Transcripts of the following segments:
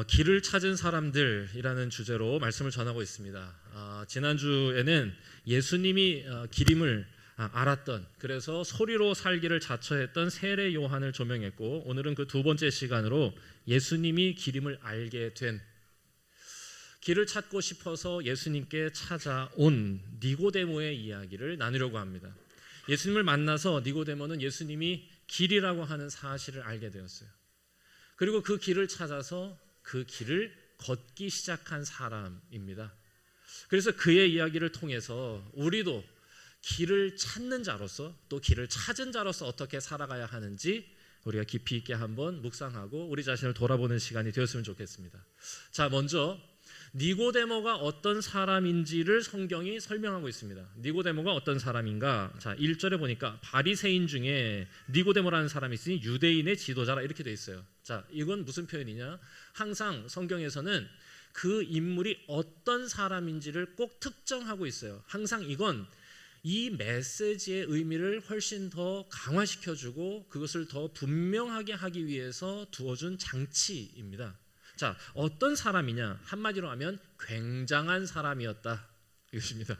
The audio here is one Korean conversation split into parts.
길을 찾은 사람들이라는 주제로 말씀을 전하고 있습니다. 지난주에는 예수님이 길임을 알았던, 그래서 소리로 살기를 자처했던 세례 요한을 조명했고, 오늘은 그 두 번째 시간으로 예수님이 길임을 알게 된, 길을 찾고 싶어서 예수님께 찾아온 니고데모의 이야기를 나누려고 합니다. 예수님을 만나서 니고데모는 예수님이 길이라고 하는 사실을 알게 되었어요. 그리고 그 길을 찾아서 그 길을 걷기 시작한 사람입니다. 그래서 그의 이야기를 통해서 우리도 길을 찾는 자로서, 또 길을 찾은 자로서 어떻게 살아가야 하는지 우리가 깊이 있게 한번 묵상하고 우리 자신을 돌아보는 시간이 되었으면 좋겠습니다. 자, 먼저 니고데모가 어떤 사람인지를 성경이 설명하고 있습니다. 니고데모가 어떤 사람인가? 자, 1절에 보니까 바리새인 중에 니고데모라는 사람이 있으니 유대인의 지도자라 이렇게 돼 있어요. 자, 이건 무슨 표현이냐? 항상 성경에서는 그 인물이 어떤 사람인지를 꼭 특정하고 있어요. 항상 이건 이 메시지의 의미를 훨씬 더 강화시켜주고 그것을 더 분명하게 하기 위해서 두어준 장치입니다. 자, 어떤 사람이냐? 한마디로 하면 굉장한 사람이었다, 이것입니다.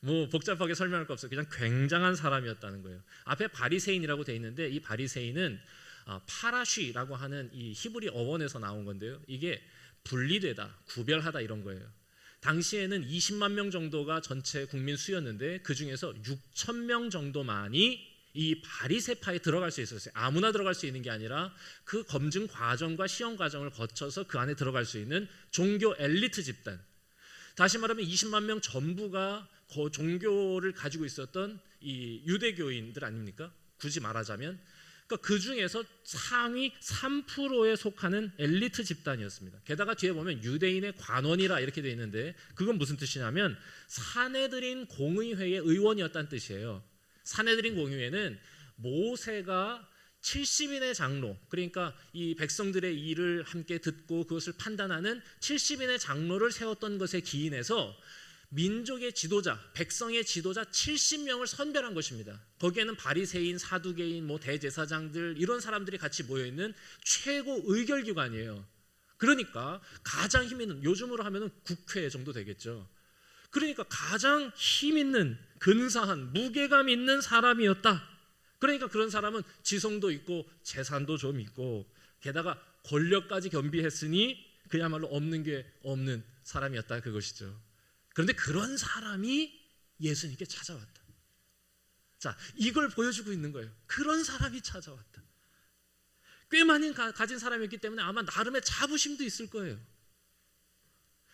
뭐 복잡하게 설명할 거 없어요. 그냥 굉장한 사람이었다는 거예요. 앞에 바리새인이라고 돼 있는데 이 바리새인은 파라쉬라고 하는 이 히브리 어원에서 나온 건데요, 이게 분리되다, 구별하다 이런 거예요. 당시에는 20만 명 정도가 전체 국민 수였는데 그 중에서 6천 명 정도만이 이 바리새파에 들어갈 수 있었어요. 아무나 들어갈 수 있는 게 아니라 그 검증 과정과 시험 과정을 거쳐서 그 안에 들어갈 수 있는 종교 엘리트 집단, 다시 말하면 20만 명 전부가 종교를 가지고 있었던 이 유대교인들 아닙니까? 굳이 말하자면 그러니까 그 중에서 상위 3%에 속하는 엘리트 집단이었습니다. 게다가 뒤에 보면 유대인의 관원이라 이렇게 되어 있는데 그건 무슨 뜻이냐면 사내들인 공의회의 의원이었다는 뜻이에요. 사내들인 공의회는 모세가 70인의 장로, 그러니까 이 백성들의 일을 함께 듣고 그것을 판단하는 70인의 장로를 세웠던 것에 기인해서 민족의 지도자, 백성의 지도자 70명을 선별한 것입니다. 거기에는 바리새인, 사두개인, 대제사장들 이런 사람들이 같이 모여있는 최고 의결기관이에요. 그러니까 가장 힘 있는, 요즘으로 하면 국회 정도 되겠죠. 그러니까 가장 힘 있는, 근사한, 무게감 있는 사람이었다. 그러니까 그런 사람은 지성도 있고 재산도 좀 있고 게다가 권력까지 겸비했으니 그야말로 없는 게 없는 사람이었다, 그것이죠. 그런데 그런 사람이 예수님께 찾아왔다. 자, 이걸 보여주고 있는 거예요. 그런 사람이 찾아왔다. 꽤 많이 가진 사람이었기 때문에 아마 나름의 자부심도 있을 거예요.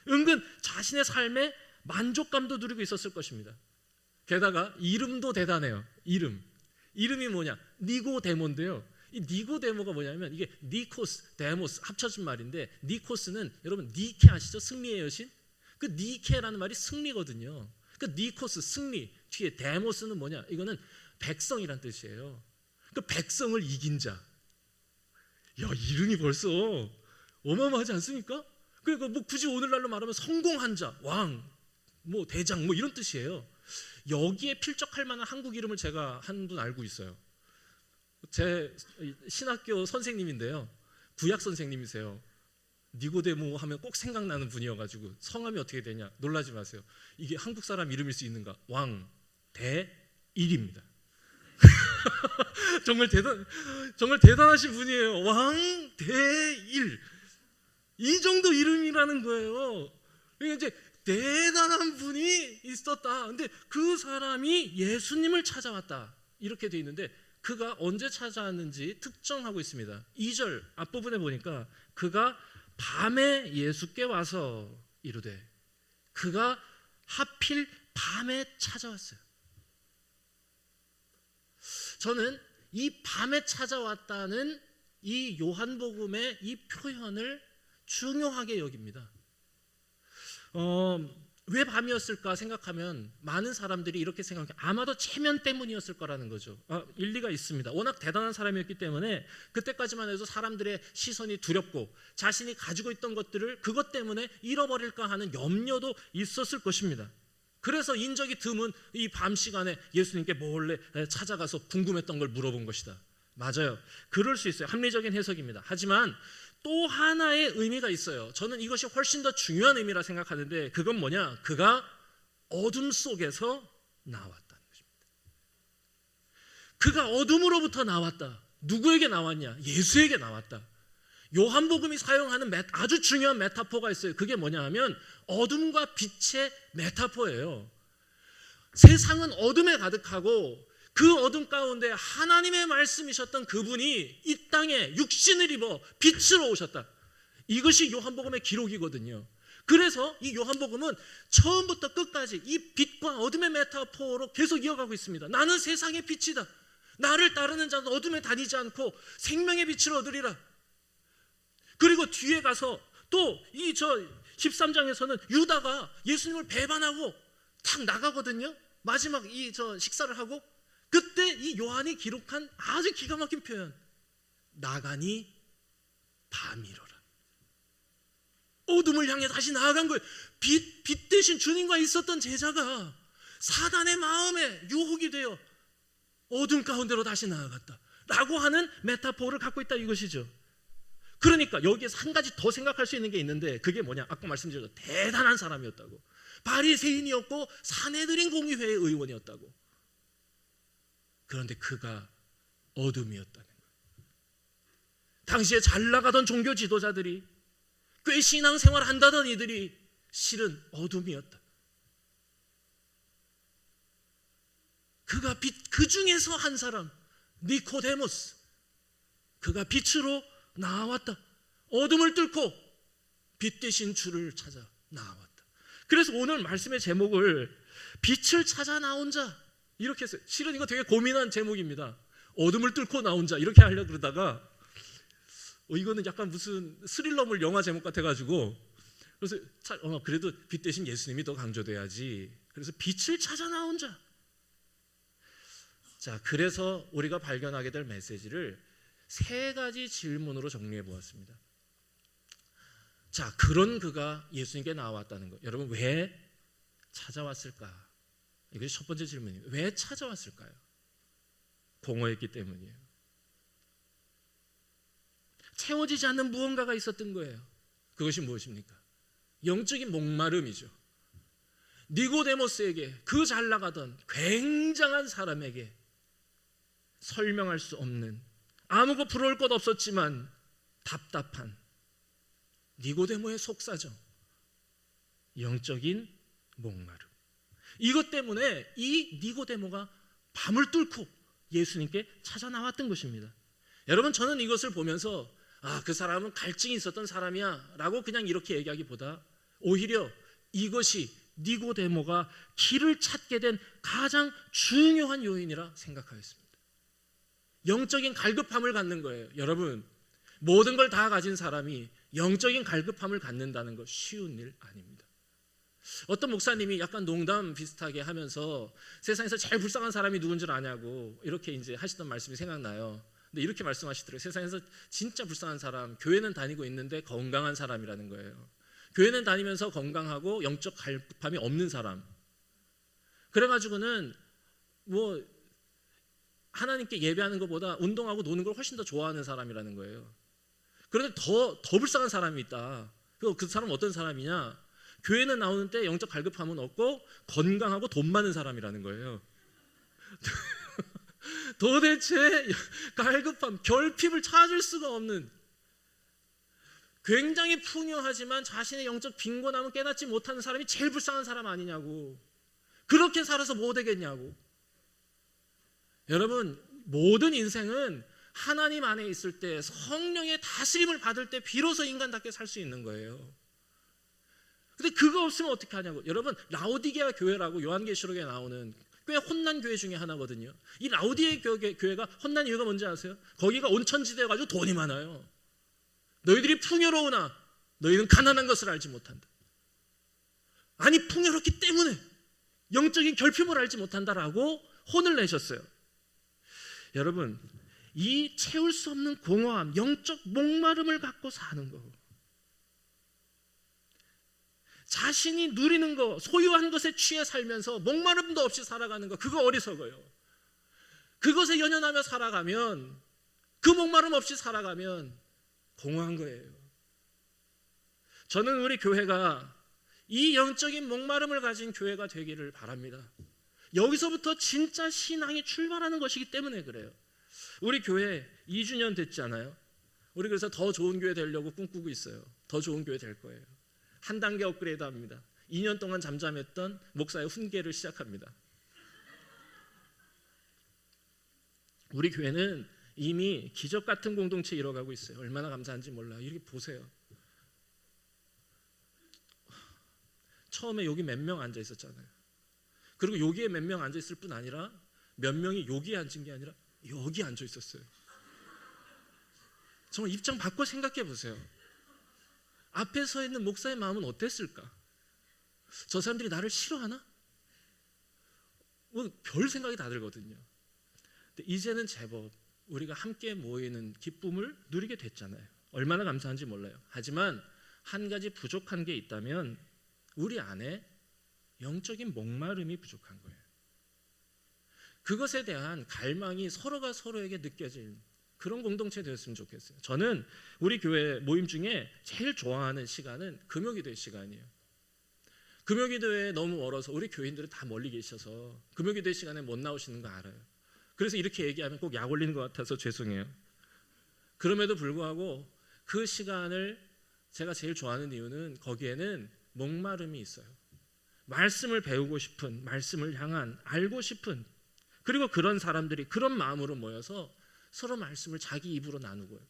은근 자신의 삶에 만족감도 누리고 있었을 것입니다. 게다가 이름도 대단해요. 이름이 뭐냐? 니고데모인데요. 이 니고데모가 뭐냐면 이게 니코스, 데모스 합쳐진 말인데, 니코스는 여러분 니케 아시죠? 승리의 여신? 그 니케라는 말이 승리거든요. 그 니코스, 승리, 뒤에 데모스는 뭐냐? 이거는 백성이란 뜻이에요. 그 백성을 이긴 자. 야, 이름이 벌써 어마어마하지 않습니까? 그러니까 굳이 오늘날로 말하면 성공한 자, 왕, 대장 이런 뜻이에요. 여기에 필적할 만한 한국 이름을 제가 한 분 알고 있어요. 제 신학교 선생님인데요, 구약 선생님이세요. 니고데모 하면 꼭 생각나는 분이어가지고 성함이 어떻게 되냐 놀라지 마세요. 이게 한국 사람 이름일 수 있는가? 왕대일입니다. 정말 대단하신 분이에요. 왕대일, 이 정도 이름이라는 거예요. 그러니까 이제 대단한 분이 있었다. 근데 그 사람이 예수님을 찾아왔다, 이렇게 돼 있는데 그가 언제 찾아왔는지 특정하고 있습니다. 2절 앞부분에 보니까 그가 밤에 예수께 와서 이르되, 그가 하필 밤에 찾아왔어요. 저는 이 밤에 찾아왔다는 이 요한복음의 이 표현을 중요하게 여깁니다. 왜 밤이었을까 생각하면 많은 사람들이 이렇게 생각해요. 아마도 체면 때문이었을 거라는 거죠. 일리가 있습니다. 워낙 대단한 사람이었기 때문에 그때까지만 해도 사람들의 시선이 두렵고 자신이 가지고 있던 것들을 그것 때문에 잃어버릴까 하는 염려도 있었을 것입니다. 그래서 인적이 드문 이 밤 시간에 예수님께 몰래 찾아가서 궁금했던 걸 물어본 것이다. 맞아요. 그럴 수 있어요. 합리적인 해석입니다. 하지만 또 하나의 의미가 있어요. 저는 이것이 훨씬 더 중요한 의미라 생각하는데 그건 뭐냐? 그가 어둠 속에서 나왔다는 것입니다. 그가 어둠으로부터 나왔다. 누구에게 나왔냐? 예수에게 나왔다. 요한복음이 사용하는 아주 중요한 메타포가 있어요. 그게 뭐냐 하면 어둠과 빛의 메타포예요. 세상은 어둠에 가득하고 그 어둠 가운데 하나님의 말씀이셨던 그분이 이 땅에 육신을 입어 빛으로 오셨다. 이것이 요한복음의 기록이거든요. 그래서 이 요한복음은 처음부터 끝까지 이 빛과 어둠의 메타포로 계속 이어가고 있습니다. 나는 세상의 빛이다. 나를 따르는 자는 어둠에 다니지 않고 생명의 빛을 얻으리라. 그리고 뒤에 가서 또 이 13장에서는 유다가 예수님을 배반하고 탁 나가거든요. 마지막 식사를 하고 그때 이 요한이 기록한 아주 기가 막힌 표현, 나가니 밤이로라. 어둠을 향해 다시 나아간 거예요. 빛 대신 주님과 있었던 제자가 사단의 마음에 유혹이 되어 어둠 가운데로 다시 나아갔다 라고 하는 메타포를 갖고 있다 이것이죠. 그러니까 여기에서 한 가지 더 생각할 수 있는 게 있는데 그게 뭐냐? 아까 말씀드렸죠. 대단한 사람이었다고. 바리새인이었고 산헤드린 공의회의 의원이었다고. 그런데 그가 어둠이었다는 거예요. 당시에 잘 나가던 종교 지도자들이, 꽤 신앙생활 한다던 이들이 실은 어둠이었다. 그가 그 중에서 한 사람, 니코데모스, 그가 빛으로 나왔다. 어둠을 뚫고 빛 대신 주를 찾아 나왔다. 그래서 오늘 말씀의 제목을 빛을 찾아 나온 자 이렇게 했어요. 실은 이거 되게 고민한 제목입니다. 어둠을 뚫고 나온 자 이렇게 하려고 그러다가 이거는 약간 무슨 스릴러물 영화 제목 같아가지고 그래서 그래도 빛 대신 예수님이 더 강조돼야지. 그래서 빛을 찾아 나온 자. 자, 그래서 우리가 발견하게 될 메시지를 세 가지 질문으로 정리해 보았습니다. 자, 그런 그가 예수님께 나왔다는 것. 여러분 왜 찾아왔을까? 이것이 첫 번째 질문이에요. 왜 찾아왔을까요? 공허했기 때문이에요. 채워지지 않는 무언가가 있었던 거예요. 그것이 무엇입니까? 영적인 목마름이죠. 니고데모스에게, 그 잘 나가던 굉장한 사람에게 설명할 수 없는, 아무것도 부러울 것 없었지만 답답한 니고데모의 속사정, 영적인 목마름. 이것 때문에 이 니고데모가 밤을 뚫고 예수님께 찾아 나왔던 것입니다. 여러분, 저는 이것을 보면서 그 사람은 갈증이 있었던 사람이야 라고 그냥 이렇게 얘기하기보다 오히려 이것이 니고데모가 길을 찾게 된 가장 중요한 요인이라 생각하였습니다. 영적인 갈급함을 갖는 거예요. 여러분, 모든 걸 다 가진 사람이 영적인 갈급함을 갖는다는 거 쉬운 일 아닙니다. 어떤 목사님이 약간 농담 비슷하게 하면서 세상에서 제일 불쌍한 사람이 누군 줄 아냐고 이렇게 이제 하시던 말씀이 생각나요. 근데 이렇게 말씀하시더라고요. 세상에서 진짜 불쌍한 사람, 교회는 다니고 있는데 건강한 사람이라는 거예요. 교회는 다니면서 건강하고 영적 갈급함이 없는 사람. 그래가지고는 뭐 하나님께 예배하는 것보다 운동하고 노는 걸 훨씬 더 좋아하는 사람이라는 거예요. 그런데 더 불쌍한 사람이 있다. 그 사람은 어떤 사람이냐? 교회는 나오는데 영적 갈급함은 없고 건강하고 돈 많은 사람이라는 거예요. 도대체 갈급함, 결핍을 찾을 수가 없는, 굉장히 풍요하지만 자신의 영적 빈곤함을 깨닫지 못하는 사람이 제일 불쌍한 사람 아니냐고. 그렇게 살아서 뭐 되겠냐고. 여러분, 모든 인생은 하나님 안에 있을 때, 성령의 다스림을 받을 때 비로소 인간답게 살 수 있는 거예요. 근데 그거 없으면 어떻게 하냐고. 여러분, 라오디게아 교회라고 요한계시록에 나오는 꽤 혼난 교회 중에 하나거든요. 이 라오디게아 교회가 혼난 이유가 뭔지 아세요? 거기가 온천지대여가지고 돈이 많아요. 너희들이 풍요로우나 너희는 가난한 것을 알지 못한다. 아니, 풍요롭기 때문에 영적인 결핍을 알지 못한다라고 혼을 내셨어요. 여러분, 이 채울 수 없는 공허함, 영적 목마름을 갖고 사는 거, 자신이 누리는 거, 소유한 것에 취해 살면서 목마름도 없이 살아가는 거, 그거 어리석어요. 그것에 연연하며 살아가면, 그 목마름 없이 살아가면 공허한 거예요. 저는 우리 교회가 이 영적인 목마름을 가진 교회가 되기를 바랍니다. 여기서부터 진짜 신앙이 출발하는 것이기 때문에 그래요. 우리 교회 2주년 됐잖아요. 우리 그래서 더 좋은 교회 되려고 꿈꾸고 있어요. 더 좋은 교회 될 거예요. 한 단계 업그레이드 합니다. 2년 동안 잠잠했던 목사의 훈계를 시작합니다. 우리 교회는 이미 기적 같은 공동체 이뤄가고 있어요. 얼마나 감사한지 몰라요. 이렇게 보세요. 처음에 여기 몇 명 앉아 있었잖아요. 그리고 여기에 몇 명 앉아 있을 뿐 아니라 몇 명이 여기에 앉은 게 아니라 여기 앉아 있었어요. 정말 입장 바꿔 생각해 보세요. 앞에 서 있는 목사의 마음은 어땠을까? 저 사람들이 나를 싫어하나? 뭐 별 생각이 다 들거든요. 근데 이제는 제법 우리가 함께 모이는 기쁨을 누리게 됐잖아요. 얼마나 감사한지 몰라요. 하지만 한 가지 부족한 게 있다면 우리 안에 영적인 목마름이 부족한 거예요. 그것에 대한 갈망이 서로가 서로에게 느껴진 그런 공동체 되었으면 좋겠어요. 저는 우리 교회 모임 중에 제일 좋아하는 시간은 금요기도의 시간이에요. 금요기도에 너무 멀어서 우리 교인들은 다 멀리 계셔서 금요기도의 시간에 못 나오시는 거 알아요. 그래서 이렇게 얘기하면 꼭 약 올리는 것 같아서 죄송해요. 그럼에도 불구하고 그 시간을 제가 제일 좋아하는 이유는 거기에는 목마름이 있어요. 말씀을 배우고 싶은, 말씀을 향한, 알고 싶은, 그리고 그런 사람들이 그런 마음으로 모여서 서로 말씀을 자기 입으로 나누고요.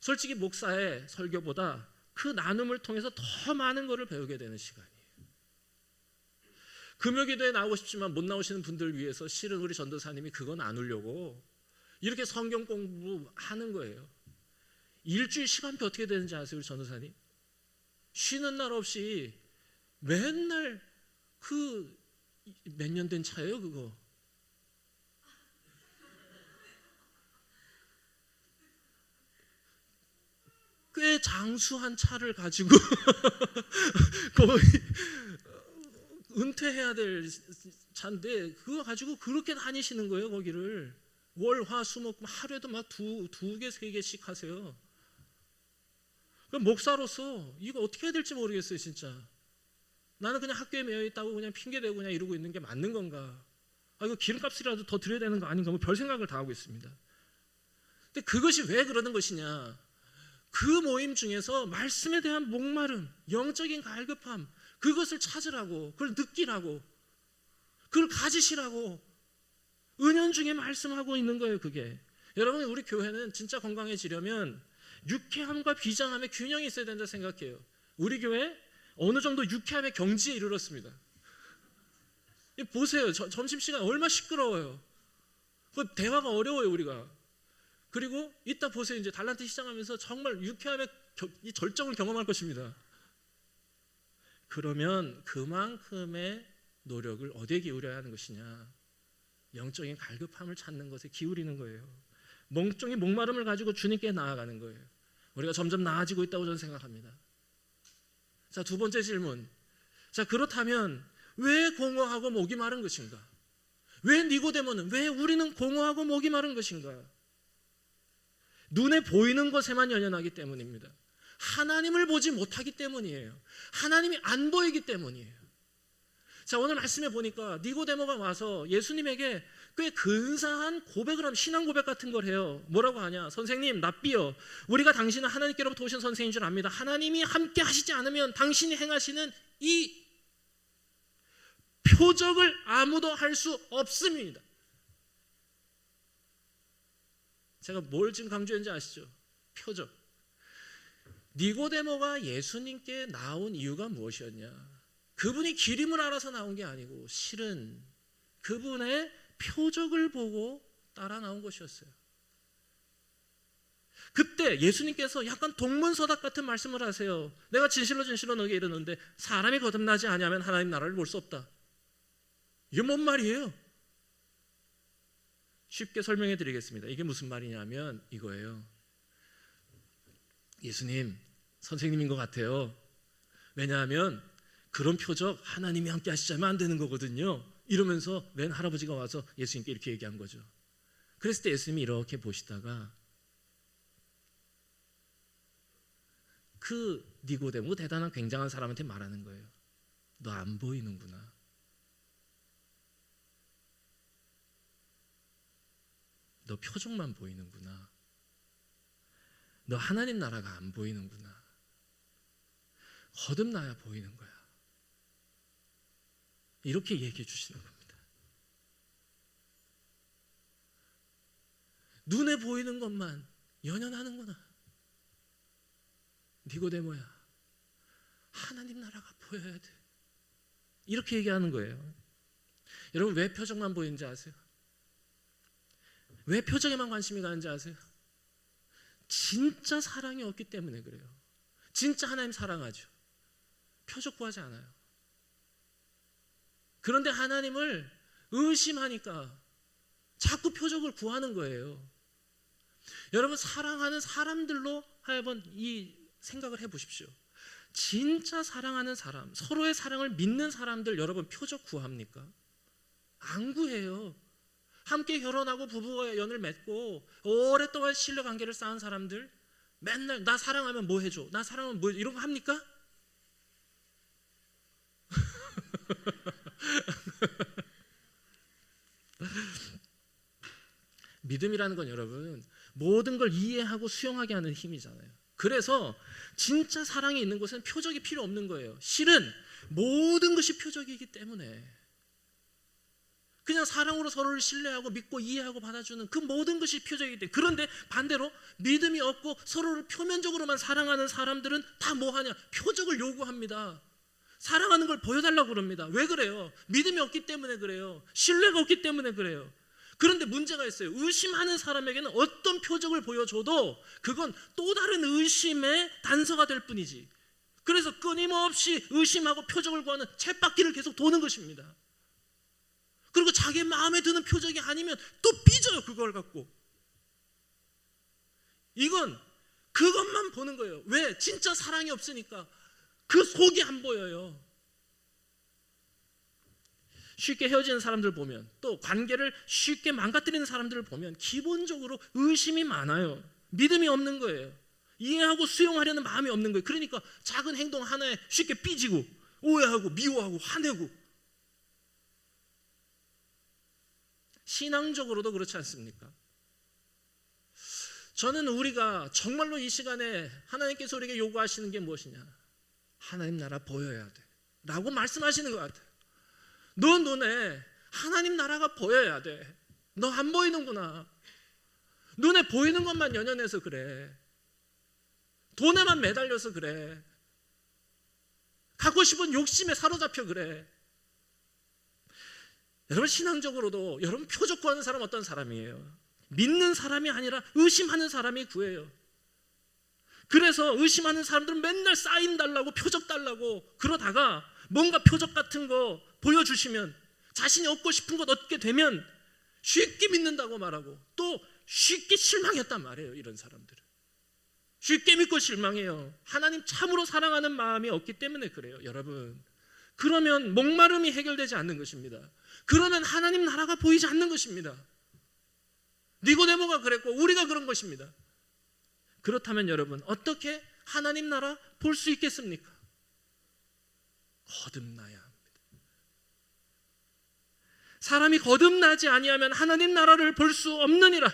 솔직히 목사의 설교보다 그 나눔을 통해서 더 많은 것을 배우게 되는 시간이에요. 금요기도에 나오고 싶지만 못 나오시는 분들 위해서 실은 우리 전도사님이 그거 나누려고 이렇게 성경 공부하는 거예요. 일주일 시간표 어떻게 되는지 아세요, 우리 전도사님? 쉬는 날 없이 맨날 그 몇 년 된 차예요, 그거. 꽤 장수한 차를 가지고 거의 은퇴해야 될 차인데 그거 가지고 그렇게 다니시는 거예요. 거기를 월, 화, 수, 목 하루에도 막 두 개, 세 개씩 하세요. 그럼 목사로서 이거 어떻게 해야 될지 모르겠어요. 진짜 나는 그냥 학교에 매여 있다고 그냥 핑계대고 그냥 이러고 있는 게 맞는 건가? 이거 기름값이라도 더 드려야 되는 거 아닌가? 뭐 별 생각을 다 하고 있습니다. 근데 그것이 왜 그러는 것이냐? 그 모임 중에서 말씀에 대한 목마름, 영적인 갈급함, 그것을 찾으라고, 그걸 느끼라고, 그걸 가지시라고 은연중에 말씀하고 있는 거예요. 그게 여러분, 우리 교회는 진짜 건강해지려면 유쾌함과 비장함의 균형이 있어야 된다 생각해요. 우리 교회 어느 정도 유쾌함의 경지에 이르렀습니다. 보세요. 점심시간 얼마나 시끄러워요. 대화가 어려워요, 우리가. 그리고 이따 보세요. 이제 달란트 시작하면서 정말 유쾌함의 이 절정을 경험할 것입니다. 그러면 그만큼의 노력을 어디에 기울여야 하는 것이냐? 영적인 갈급함을 찾는 것에 기울이는 거예요. 영적인 목마름을 가지고 주님께 나아가는 거예요. 우리가 점점 나아지고 있다고 저는 생각합니다. 자, 두 번째 질문. 자, 그렇다면 왜 공허하고 목이 마른 것인가? 왜 니고데모는, 왜 우리는 공허하고 목이 마른 것인가? 눈에 보이는 것에만 연연하기 때문입니다. 하나님을 보지 못하기 때문이에요. 하나님이 안 보이기 때문이에요. 자, 오늘 말씀에 보니까 니고데모가 와서 예수님에게 꽤 근사한 고백을 하면 신앙 고백 같은 걸 해요. 뭐라고 하냐? 선생님, 랍비여, 우리가 당신은 하나님께로부터 오신 선생인 줄 압니다. 하나님이 함께 하시지 않으면 당신이 행하시는 이 표적을 아무도 할 수 없습니다. 제가 뭘 지금 강조했는지 아시죠? 표적. 니고데모가 예수님께 나온 이유가 무엇이었냐? 그분이 기림을 알아서 나온 게 아니고 실은 그분의 표적을 보고 따라 나온 것이었어요. 그때 예수님께서 약간 동문서답 같은 말씀을 하세요. 내가 진실로 너에게 이르는데 사람이 거듭나지 아니하면 하나님 나라를 볼 수 없다. 이게 뭔 말이에요? 쉽게 설명해 드리겠습니다. 이게 무슨 말이냐면 이거예요. 예수님, 선생님인 것 같아요. 왜냐하면 그런 표적 하나님이 함께 하시자면 안 되는 거거든요. 이러면서 웬 할아버지가 와서 예수님께 이렇게 얘기한 거죠. 그랬을 때 예수님이 이렇게 보시다가 그 니고데모 대단한 굉장한 사람한테 말하는 거예요. 너 안 보이는구나. 너 표정만 보이는구나. 너 하나님 나라가 안 보이는구나. 거듭나야 보이는 거야. 이렇게 얘기해 주시는 겁니다. 눈에 보이는 것만 연연하는구나. 니고데모야, 하나님 나라가 보여야 돼. 이렇게 얘기하는 거예요. 여러분, 왜 표정만 보이는지 아세요? 왜 표정에만 관심이 가는지 아세요? 진짜 사랑이 없기 때문에 그래요. 진짜 하나님 사랑하죠. 표적 구하지 않아요. 그런데 하나님을 의심하니까 자꾸 표적을 구하는 거예요. 여러분, 사랑하는 사람들로 하여금 이 생각을 해보십시오. 진짜 사랑하는 사람, 서로의 사랑을 믿는 사람들, 여러분 표적 구합니까? 안 구해요. 함께 결혼하고 부부와 연을 맺고 오랫동안 신뢰관계를 쌓은 사람들, 맨날 나 사랑하면 뭐 해줘, 나 사랑하면 뭐 해줘, 이런 거 합니까? 믿음이라는 건 여러분, 모든 걸 이해하고 수용하게 하는 힘이잖아요. 그래서 진짜 사랑이 있는 곳은 표적이 필요 없는 거예요. 실은 모든 것이 표적이기 때문에 그냥 사랑으로 서로를 신뢰하고 믿고 이해하고 받아주는 그 모든 것이 표적이기 때문에. 그런데 반대로 믿음이 없고 서로를 표면적으로만 사랑하는 사람들은 다 뭐하냐? 표적을 요구합니다. 사랑하는 걸 보여달라고 그럽니다. 왜 그래요? 믿음이 없기 때문에 그래요. 신뢰가 없기 때문에 그래요. 그런데 문제가 있어요. 의심하는 사람에게는 어떤 표적을 보여줘도 그건 또 다른 의심의 단서가 될 뿐이지. 그래서 끊임없이 의심하고 표적을 구하는 쳇바퀴를 계속 도는 것입니다. 그리고 자기 마음에 드는 표적이 아니면 또 삐져요. 그걸 갖고. 이건 그것만 보는 거예요. 왜? 진짜 사랑이 없으니까 그 속이 안 보여요. 쉽게 헤어지는 사람들 보면, 또 관계를 쉽게 망가뜨리는 사람들을 보면 기본적으로 의심이 많아요. 믿음이 없는 거예요. 이해하고 수용하려는 마음이 없는 거예요. 그러니까 작은 행동 하나에 쉽게 삐지고 오해하고 미워하고 화내고. 신앙적으로도 그렇지 않습니까? 저는 우리가 정말로 이 시간에 하나님께서 우리에게 요구하시는 게 무엇이냐? 하나님 나라 보여야 돼 라고 말씀하시는 것 같아요. 너 눈에 하나님 나라가 보여야 돼. 너 안 보이는구나. 눈에 보이는 것만 연연해서 그래. 돈에만 매달려서 그래. 갖고 싶은 욕심에 사로잡혀 그래. 여러분, 신앙적으로도 여러분 표적 구하는 사람 어떤 사람이에요? 믿는 사람이 아니라 의심하는 사람이 구해요. 그래서 의심하는 사람들은 맨날 사인 달라고 표적 달라고 그러다가 뭔가 표적 같은 거 보여주시면 자신이 얻고 싶은 것 얻게 되면 쉽게 믿는다고 말하고 또 쉽게 실망했단 말이에요. 이런 사람들은 쉽게 믿고 실망해요. 하나님 참으로 사랑하는 마음이 없기 때문에 그래요. 여러분, 그러면 목마름이 해결되지 않는 것입니다. 그러면 하나님 나라가 보이지 않는 것입니다. 니고데모가 그랬고 우리가 그런 것입니다. 그렇다면 여러분, 어떻게 하나님 나라 볼 수 있겠습니까? 거듭나야 합니다. 사람이 거듭나지 아니하면 하나님 나라를 볼 수 없느니라.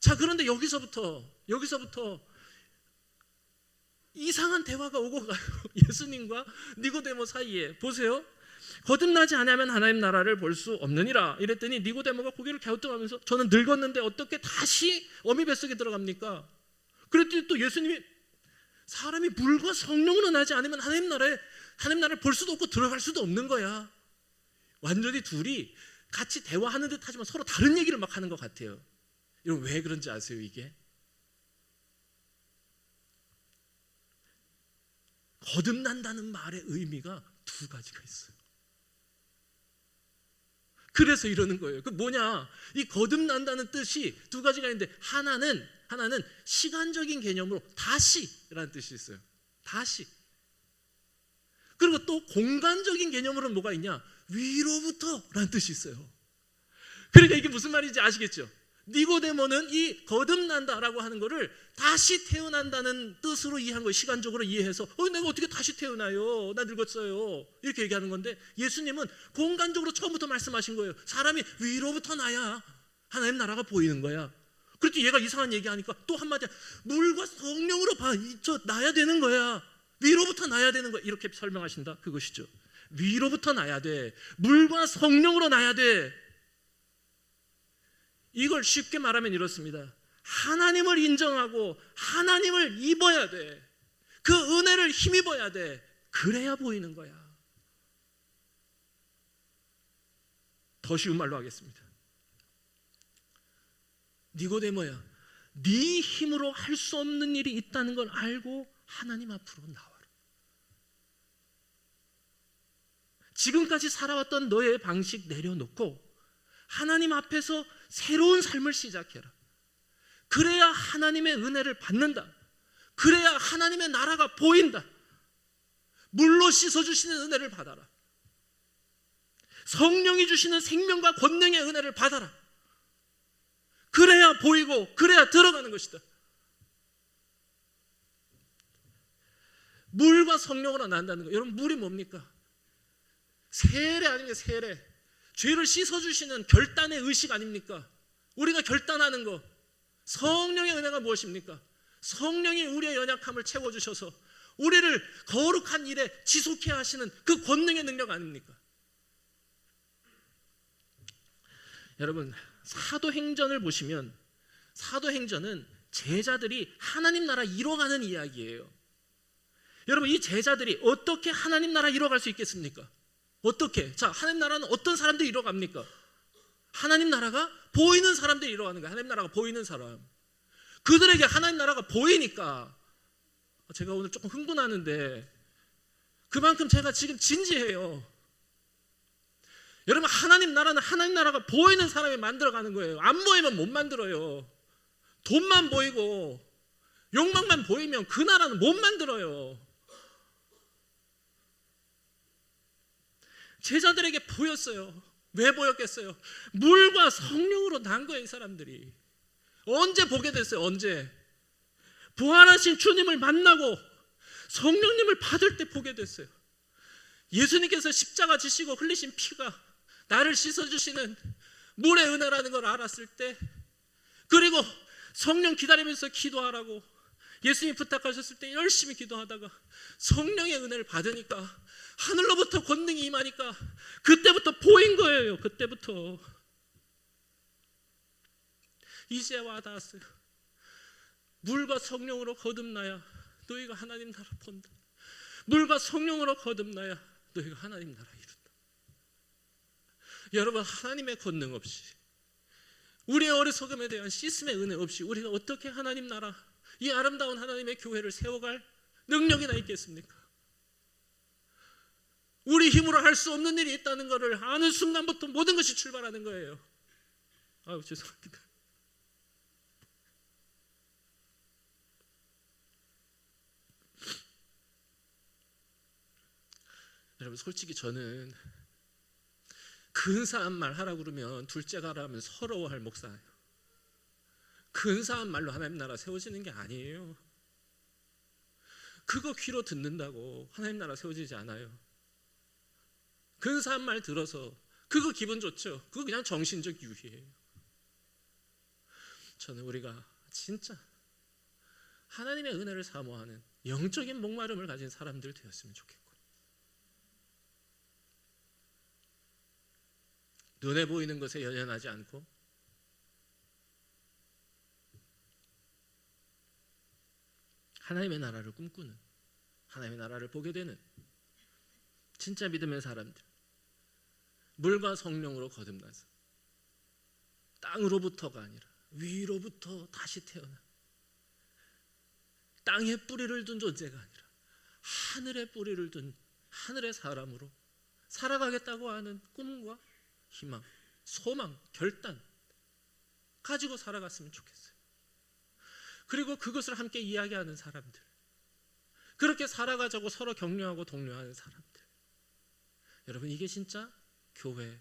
자, 그런데 여기서부터 이상한 대화가 오고 가요. 예수님과 니고데모 사이에. 보세요. 거듭나지 않으면 하나님 나라를 볼 수 없느니라. 이랬더니 니고데모가 고개를 갸우뚱하면서 저는 늙었는데 어떻게 다시 어미 뱃속에 들어갑니까? 그랬더니 또 예수님이 사람이 물과 성령으로 나지 않으면 하나님 나라를 볼 수도 없고 들어갈 수도 없는 거야. 완전히 둘이 같이 대화하는 듯 하지만 서로 다른 얘기를 막 하는 것 같아요. 여러분, 왜 그런지 아세요? 이게 거듭난다는 말의 의미가 두 가지가 있어요. 그래서 이러는 거예요. 그 뭐냐? 이 거듭난다는 뜻이 두 가지가 있는데 하나는 시간적인 개념으로 다시라는 뜻이 있어요. 다시. 그리고 또 공간적인 개념으로는 뭐가 있냐? 위로부터라는 뜻이 있어요. 그러니까 이게 무슨 말인지 아시겠죠? 니고데모는 이 거듭난다라고 하는 것을 다시 태어난다는 뜻으로 이해한 거예요. 시간적으로 이해해서 내가 어떻게 다시 태어나요? 나 늙었어요. 이렇게 얘기하는 건데, 예수님은 공간적으로 처음부터 말씀하신 거예요. 사람이 위로부터 나야 하나님 나라가 보이는 거야. 그랬더니 얘가 이상한 얘기하니까 또 한마디, 물과 성령으로 나야 되는 거야. 위로부터 나야 되는 거야. 이렇게 설명하신다. 그것이죠. 위로부터 나야 돼. 물과 성령으로 나야 돼. 이걸 쉽게 말하면 이렇습니다. 하나님을 인정하고 하나님을 입어야 돼. 그 은혜를 힘입어야 돼. 그래야 보이는 거야. 더 쉬운 말로 하겠습니다. 니고데모야, 네 힘으로 할 수 없는 일이 있다는 걸 알고 하나님 앞으로 나와라. 지금까지 살아왔던 너의 방식 내려놓고 하나님 앞에서 새로운 삶을 시작해라. 그래야 하나님의 은혜를 받는다. 그래야 하나님의 나라가 보인다. 물로 씻어주시는 은혜를 받아라. 성령이 주시는 생명과 권능의 은혜를 받아라. 그래야 보이고 그래야 들어가는 것이다. 물과 성령으로 난다는 거. 여러분, 물이 뭡니까? 세례 아닙니까? 세례. 죄를 씻어주시는 결단의 의식 아닙니까? 우리가 결단하는 거. 성령의 은혜가 무엇입니까? 성령이 우리의 연약함을 채워주셔서 우리를 거룩한 일에 지속해 하시는 그 권능의 능력 아닙니까? 여러분, 사도행전을 보시면 사도행전은 제자들이 하나님 나라 이뤄가는 이야기예요. 여러분, 이 제자들이 어떻게 하나님 나라 이뤄갈 수 있겠습니까? 어떻게? 자, 하나님 나라는 어떤 사람들이 이뤄갑니까? 하나님 나라가 보이는 사람들이 이뤄가는 거예요. 하나님 나라가 보이는 사람. 그들에게 하나님 나라가 보이니까, 제가 오늘 조금 흥분하는데 그만큼 제가 지금 진지해요. 여러분, 하나님 나라는 하나님 나라가 보이는 사람이 만들어가는 거예요. 안 보이면 못 만들어요. 돈만 보이고 욕망만 보이면 그 나라는 못 만들어요. 제자들에게 보였어요. 왜 보였겠어요? 물과 성령으로 난 거예요. 이 사람들이 언제 보게 됐어요? 언제? 부활하신 주님을 만나고 성령님을 받을 때 보게 됐어요. 예수님께서 십자가 지시고 흘리신 피가 나를 씻어주시는 물의 은혜라는 걸 알았을 때, 그리고 성령 기다리면서 기도하라고 예수님이 부탁하셨을 때 열심히 기도하다가 성령의 은혜를 받으니까, 하늘로부터 권능이 임하니까 그때부터 보인 거예요. 그때부터. 이제 와 닿았어요. 물과 성령으로 거듭나야 너희가 하나님 나라 본다. 물과 성령으로 거듭나야 너희가 하나님 나라 이룬다. 여러분, 하나님의 권능 없이, 우리의 어리석음에 대한 씻음의 은혜 없이 우리가 어떻게 하나님 나라, 이 아름다운 하나님의 교회를 세워갈 능력이나 있겠습니까? 우리 힘으로 할 수 없는 일이 있다는 것을 아는 순간부터 모든 것이 출발하는 거예요. 아유, 죄송합니다. 여러분, 솔직히 저는 근사한 말 하라고 그러면 둘째가 하라면 서러워할 목사예요. 근사한 말로 하나님 나라 세워지는 게 아니에요. 그거 귀로 듣는다고 하나님 나라 세워지지 않아요. 근사한 말 들어서 그거 기분 좋죠. 그거 그냥 정신적 유희예요. 저는 우리가 진짜 하나님의 은혜를 사모하는 영적인 목마름을 가진 사람들 되었으면 좋겠고, 눈에 보이는 것에 연연하지 않고 하나님의 나라를 꿈꾸는, 하나님의 나라를 보게 되는 진짜 믿음의 사람들, 물과 성령으로 거듭나서 땅으로부터가 아니라 위로부터 다시 태어난, 땅에 뿌리를 둔 존재가 아니라 하늘에 뿌리를 둔 하늘의 사람으로 살아가겠다고 하는 꿈과 희망, 소망, 결단 가지고 살아갔으면 좋겠어요. 그리고 그것을 함께 이야기하는 사람들, 그렇게 살아가자고 서로 격려하고 독려하는 사람들. 여러분, 이게 진짜 교회